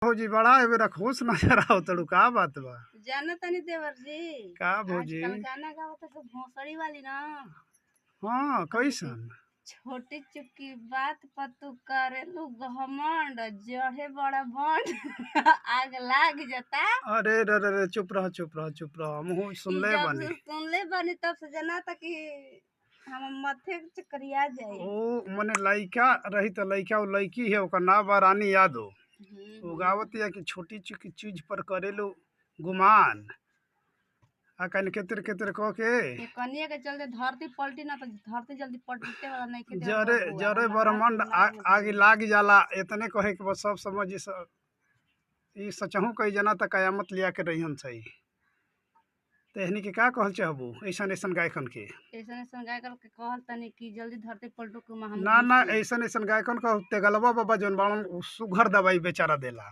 भौजी बड़ा ए बेरा खुश नजर आओ तड़ू का बात बा। जाना तनी देवर जी। का भौजी? आजकल गाना गावत है भोसड़ी वाली ना। हाँ कहले कि कैसन? छोटी चुकी बात पर तू करेलू घमंड जड़े बड़ा बंड आग लाग जाता। अरे रे रे रे, चुप रह चुप रह चुप रह, मुँह ई सुनले जब बानी। से सुनले बानी तब से जाना था कि हम मथे चकरिया जाए। ओ मने लइका रही त लइका उ लइकी है, ओकर नाम बा रानी यादव। वो गावत या कि छोटी चुकी चीज पर करेलू गुमान। आ कन केतर केतर कह के ये कनिया के चलते धरती पलटी ना तो धरती जल्दी पलटे वाला नहीं के देवर जरे बबुआ जरे हमार ब्रह्मांड दिमाग में आगे लाग जाला। इतने कहे के बस सब समझ ई सचहू कई जना त कयामत लिया के रहियन सही। तेहनी के का कहल चाहबू ऐसन ऐसन गायकन के? ऐसा ऐसा गाय के कहल तनी कि जल्दी धरती पलटो के हम ना ना, घुसी। ऐसन ऐसन गायकन का तेगलवा बाबा जौन बाड़न उ सुघर दवाई बेचारा देला।